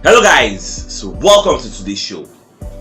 Hello guys, so welcome to today's show.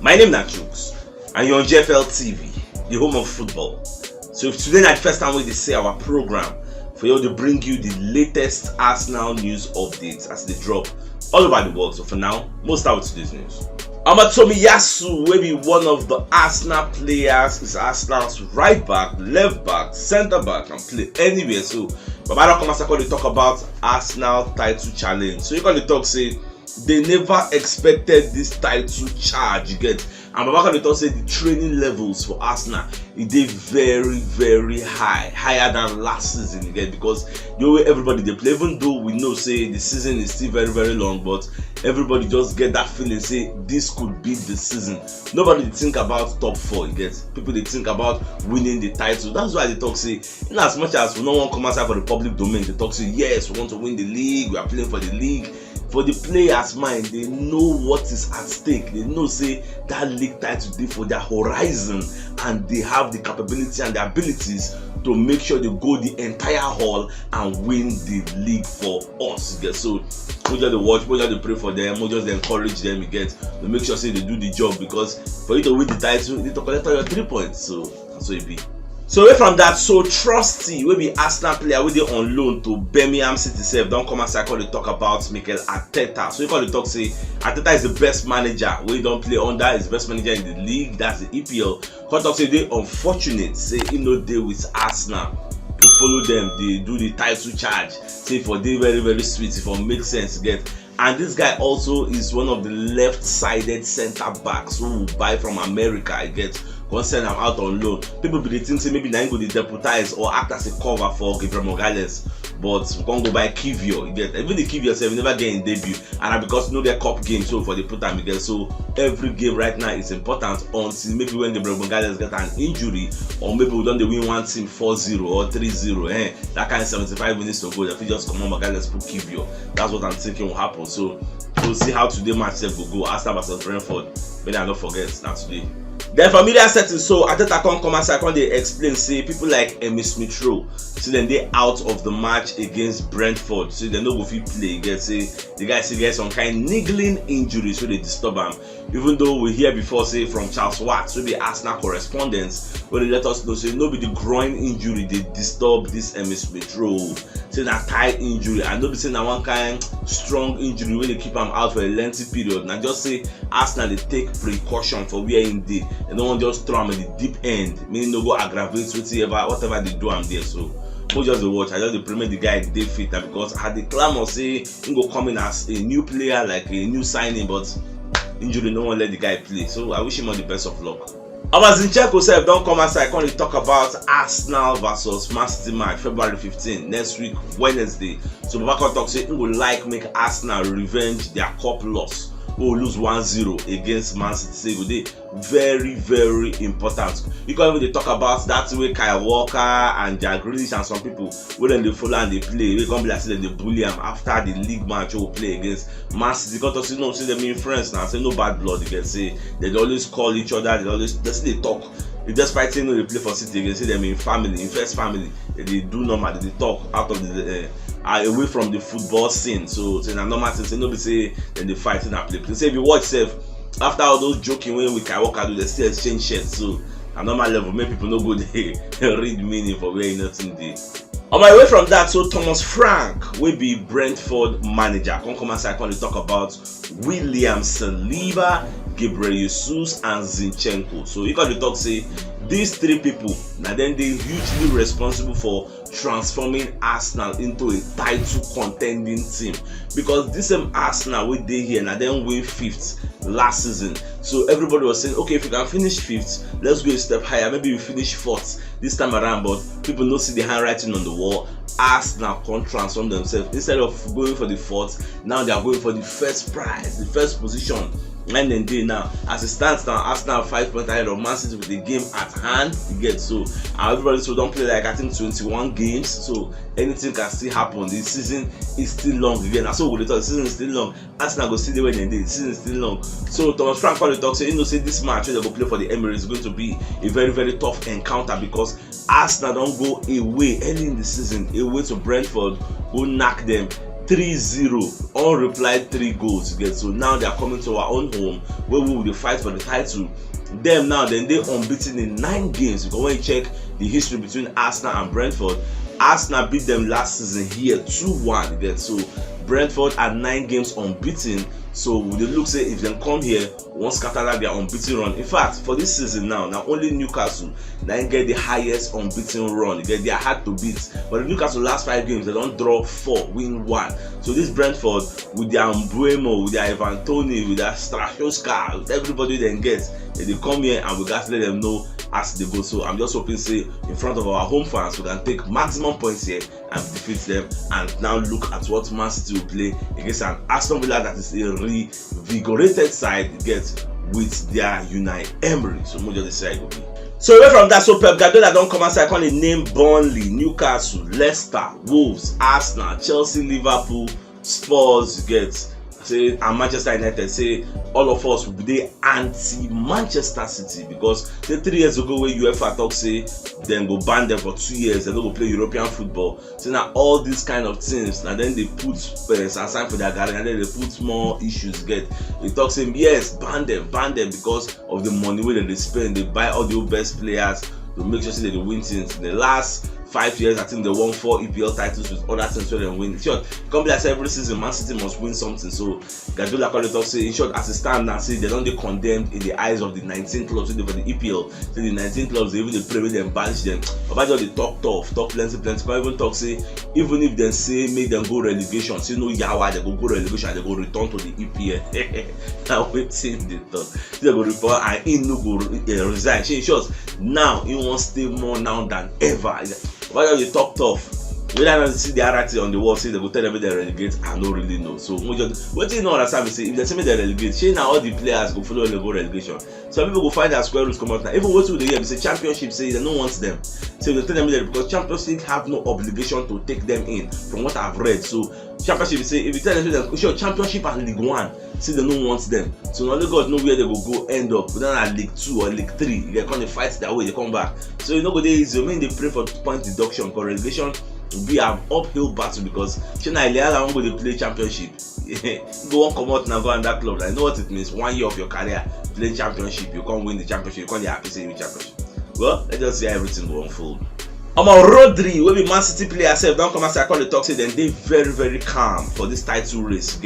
My name is CHUKS and you're on JFL TV, the home of football. So if today is the first time we say our program, for you to bring you the latest Arsenal news updates as they drop all over the world. So for now, we'll start with today's news. Tomiyasu will be one of the Arsenal players. Is Arsenal's right back, left back, centre back, and play anywhere. So Baba come and they talk about Arsenal title challenge. So you can talk say they never expected this title charge, you get. And Baba can talk say the training levels for Arsenal they very high, higher than last season, you get, because the way everybody they play, even though we know say the season is still very long, but everybody just get that feeling say this could be the season. Nobody think about top 4, you get. People they think about winning the title. That's why they talk say, in as much as we no one come outside for the public domain, they talk say yes, we want to win the league, we are playing for the league. For the players' mind, they know what is at stake. They know say that league title dey for their horizon, and they have the capability and the abilities to make sure they go the entire haul and win the league for us. You get. So we just watch, we just pray for them, we just encourage them. You get, to make sure say they do the job, because for you to win the title, you need to collect all your 3 points. So that's what it be. So away from that, so Trusty will be Arsenal player wey dey on loan to Birmingham City sef don come outside come dey talk about Mikel Arteta. So you come dey talk say Arteta is the best manager wey don play under, is the best manager in the league, that's the EPL. Come talk say dey unfortunate say he no dey with Arsenal to follow them, they do the title charge. Say for dey very sweet, if it make sense, get. And this guy also is one of the left-sided centre backs who will buy from America, I get. Go send him out on loan. People be think say maybe now go deputize or act as a cover for Gabriel Morales, but we can't go buy Kivio. You get, even the Kivio self never get in debut, and because you know their cup game, so for the put time again. So every game right now is important until maybe when Gabriel Morales get an injury, or maybe we don't win one team 4-0 or 3-0. That kind of 75 minutes to go. If you just come on Morales put Kivio, that's what I'm thinking will happen. So we'll see how today match will go. Arsenal versus Brentford. But I don't forget not today. Then familiar setting, so Arteta come outside, they explain say people like Emile Smith Rowe, so then they out of the match against Brentford, so they no go fit play. Get say the guy say get some kind niggling injury, so they disturb him. Even though we hear before say from Charles Watts, so the Arsenal correspondents, where they let us know say no be the groin injury they disturb this Emile Smith Rowe. Say that thigh injury, and no be saying that one kind strong injury where they keep him out for a lengthy period. Now just say Arsenal they take precaution for where in the. They don't want just throw him at the deep end, meaning no go aggravate whatever they do him there. So we just the watch. I just the guy dey fit, because I had the clamor say he go come in as a new player, like a new signing, but injury no one let the guy play. So I wish him all the best of luck. Zinchenko sef don come outside come talk about Arsenal versus Man City match February 15 next week Wednesday. So Baba talk say he would like make Arsenal revenge their cup loss. Who lose 1-0 against Man City. Say they very important. You can even talk about that way Kyle Walker and Jack Grealish and some people when they follow and they play. We come be like say they bully them after the league match will play against Man City. Because you know see them in friends now. Say no bad blood. You can say they always call each other. They talk. Despite saying they play for City, you can see them in family, in first family. They do normal. They talk out of the away from the football scene. So say na normal thing. Say no be say then they fighting and play. Say if you watch self after all those joking when we can walk out, they still exchange shirts. So at normal level, many people no go they read meaning for where nothing they. On my way from that, so Thomas Frank will be Brentford manager. Come outside, come talk about William Saliba, Gabriel Jesus, and Zinchenko. So you can talk say these 3 people, now then they hugely responsible for transforming Arsenal into a title contending team, because this same Arsenal we did here now then win 5th last season. So everybody was saying, okay, if we can finish 5th, let's go a step higher, maybe we finish 4th this time around. But people don't see the handwriting on the wall. Arsenal can't transform themselves. Instead of going for the 4th, now they are going for the first prize, the first position. And then they now, as it stands now, Arsenal 5 points ahead of Man City with the game at hand. You get, so everybody so don't play like I think 21 games, so anything can still happen. The season is still long again. That's what we thought. The season is still long. Arsenal go see the way they did. The season is still long. So Thomas Frank probably talks, say, say this match where they go play for the Emirates is going to be a very tough encounter, because Arsenal don't go away early in the season, away to Brentford, go knock them. 3-0, unreplied 3 goals. You get, so now they are coming to our own home where we will fight for the title. Them now, then they unbeaten in 9 games. Because when you check the history between Arsenal and Brentford, Arsenal beat them last season here 2-1. You get, so Brentford are 9 games unbeaten. So they look say if they come here, won't scatter that their unbeaten run. In fact, for this season now only Newcastle then get the highest unbeaten run. They are hard to beat. But the Newcastle last 5 games, they don't draw 4, win 1. So this Brentford with their Mbuemo, with their Ivan Toney, with their Strachowska, with everybody they get, they come here and we got to let them know as they go. So I'm just hoping say in front of our home fans we can take maximum points here and defeat them, and now look at what Man City will play against an Aston Villa that is a revigorated side with their Unai Emery. So we'll just say it will be. So away from that, so Pep Guardiola don't come outside, I name Burnley, Newcastle, Leicester, Wolves, Arsenal, Chelsea, Liverpool, Spurs, say, and Manchester United. Say all of us will be anti-Manchester City because say 3 years ago when UEFA talk say then go ban them for 2 years, they don't go play European football. So now all these kind of things, now then they put aside for their garden, and then they put more issues. They talk saying yes, ban them because of the money where they spend. They buy all the best players to make sure that they win things. In the last 5 years, I think they won 4 EPL titles with other teams where they win. In short, come like every season, Man City must win something. So Guardiola called it up, say in short, as it stands now, say they don't get condemned in the eyes of the 19 clubs for the EPL. Say the 19 clubs, they even they play with them, banish them. About they talk tough, talk plenty. Can even talk say even if they say make them go relegation, say no yawa, they go relegation, they go return to the EPL. Now waiting they talk. They go report and in no go resign. In short, now he wants to stay more now than ever. Why you talk tough? We don't see the narrative on the wall, say they go tell them they relegate. I don't really know. So what you know understand me say if they say me they relegate, say now all the players go follow and go relegation. Some people go find their square roots come out now. Even what through the year, we say championship say they don't want them. So they tell them that because Champions League have no obligation to take them in, from what I've read. So championship say if you tell them that sure championship and League 1, say they don't want them. So only God know where they will go end up. But then at League 2 or League 3, they come to fight their way, they come back. So you know go there easy. I mean they pray for point deduction because relegation will be an uphill battle because China Iliala won't go to play championship. Go on come out now go on that club. I know what it means. 1 year of your career playing championship, you can't win the championship, you can't be happy saying championship. Well, let's just see how everything go unfold. Rodri, will be Man City player self, don't come and say I call the talk, say then they very, very calm for this title race,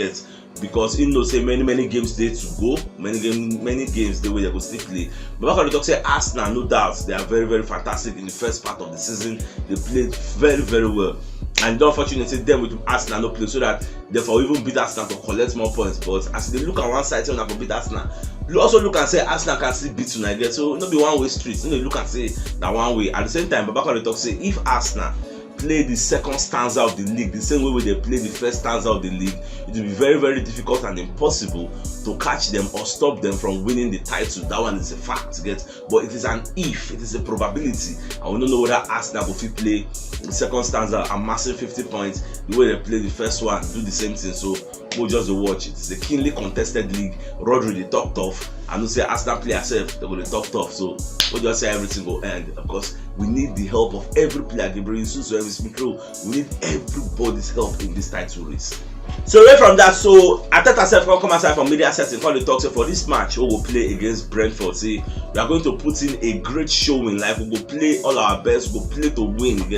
because you know say many games there to go, many games they will they go still play. But back on the talk say Arsenal, no doubt they are very, very fantastic in the first part of the season. They played very, very well. And unfortunately them with Arsenal no play so that therefore even beat Arsenal to collect more points. But as they look at one side, say they beat Arsenal. You also look and say Arsenal can still beat United. So not be one way street. You know, look and say that one way. At the same time, but back on the talk say if Arsenal play the second stanza of the league the same way they play the first stanza of the league, it will be very, very difficult and impossible to catch them or stop them from winning the title. That one is a fact, but it is an if, it is a probability, and we don't know whether Arsenal will play the second stanza a massive 50 points the way they play the first one, do the same thing. So we'll just watch it. It's a keenly contested league. Rodri they talk tough, and we say Arsenal play ourselves, they will talk tough. So we'll just say everything will end. Of course, we need the help of every player. Gabriel Jesus, every Smith Rowe. We need everybody's help in this title race. So away from that, so Arteta self come aside from media setting, call the talk say for this match we will play against Brentford. See, we are going to put in a great showing. Like we will play all our best, we will play to win.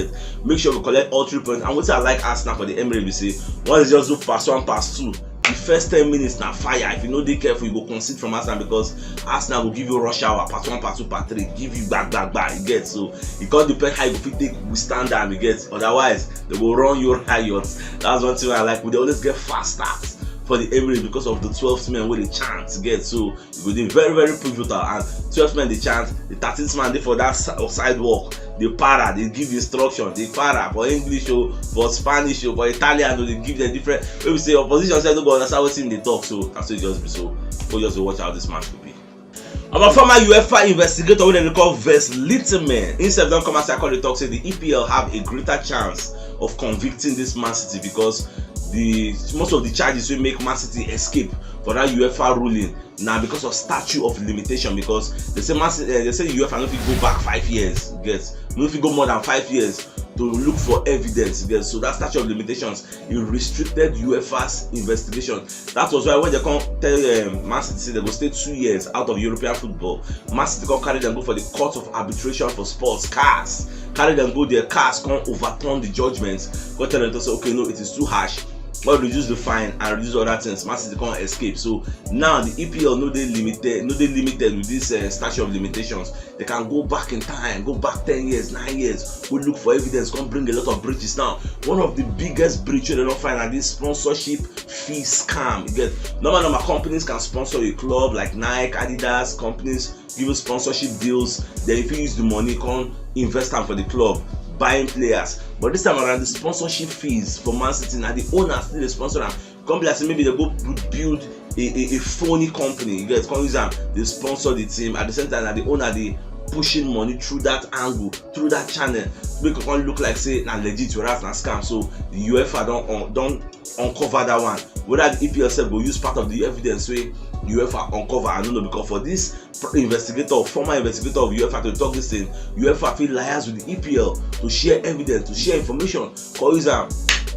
Make sure we collect all 3 points. And what I like Arsenal for the Emirates, we say once just do pass 1, pass 2. The first 10 minutes now fire. If you know they careful, you go concede from Arsenal because Arsenal will give you rush hour, part 1, part 2, part 3, give you back. You so it can't depend how you fit take withstand them. Otherwise they will run your riots. That's one thing I like. We always get fast starts for the Emirates because of the 12th man where the chance so it will be very, very pivotal. And 12th man the chance, the 13th man they for that sidewalk. They para, they give instruction, they para for English or for Spanish or for Italian, they give them different. When we say opposition said don't go understand what team they talk, so that's what just be so. We'll just watch how this match will be. Our former UEFA investigator when they call Vers Litterman, instead of them come and say I call the talk, say the EPL have a greater chance of convicting this Man City because most of the charges will make Man City escape for that UEFA ruling now because of statute of limitation, because they say UEFA no fit go back 5 years, no fit go more than 5 years to look for evidence. Yes, so that statute of limitations, it restricted UEFA's investigation. That was why when they come tell Man City they will stay 2 years out of European football, Man City come carry them go for the Court of Arbitration for Sports, CHUKS. Carry them go there, CHUKS come overturn the judgments. Go tell them to say, okay, no, it is too harsh. But reduce the fine and reduce other things. Man City can't escape. So now the EPL no they limited with this statute of limitations. They can go back in time, go back 10 years, 9 years, go look for evidence, come bring a lot of breaches. Now, one of the biggest breaches they don't find are this sponsorship fee scam. You get normal companies can sponsor a club like Nike, Adidas, companies give you sponsorship deals. Then if you use the money, come invest them for the club, buying players. But this time around, the sponsorship fees for Man City, now the owners still sponsor them. Company like maybe they go build a phony company. You get use them, they sponsor the team. At the same time, now the owner they pushing money through that angle, through that channel, make it look like say na legit, whereas na scam. So the UEFA don't uncover that one. Whether the EPL self will use part of the evidence way UEFA uncover, I don't know, because for this former investigator of UEFA to talk this thing, UEFA feel liars with the EPL to share evidence, to share information. Cause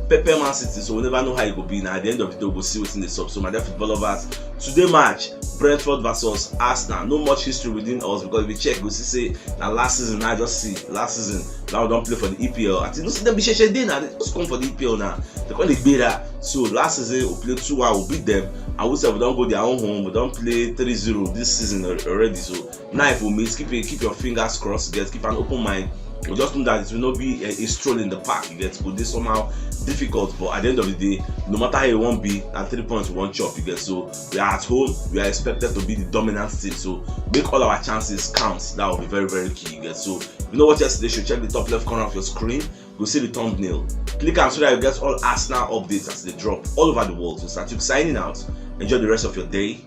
Pepper Man City, so we never know how it will be. Now at the end of the day, we'll see what's in the sub. So my dear football lovers, today match Brentford versus Arsenal. No much history within us, because if we check, we see say now last season, I just see last season now we don't play for the EPL. I think no see them be share day now. They just come for the EPL now. They call it beta. So last season we played 2-1, we beat them, and we said we don't go their own home. We don't play 3-0 this season already. So now if we miss, keep your fingers crossed. Get keep an open mind. We just know that it will not be a stroll in the park. You get, but this somehow difficult, but at the end of the day, no matter how it won't be, at 3 points we won't chop. You get, so we are at home, we are expected to be the dominant team, so make all our chances count. That will be very, very key. You get, so if you know what yesterday, you should check the top left corner of your screen. Go see the thumbnail, click on so that you get all Arsenal updates as they drop all over the world. So start signing out. Enjoy the rest of your day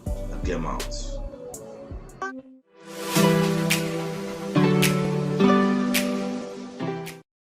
and get out.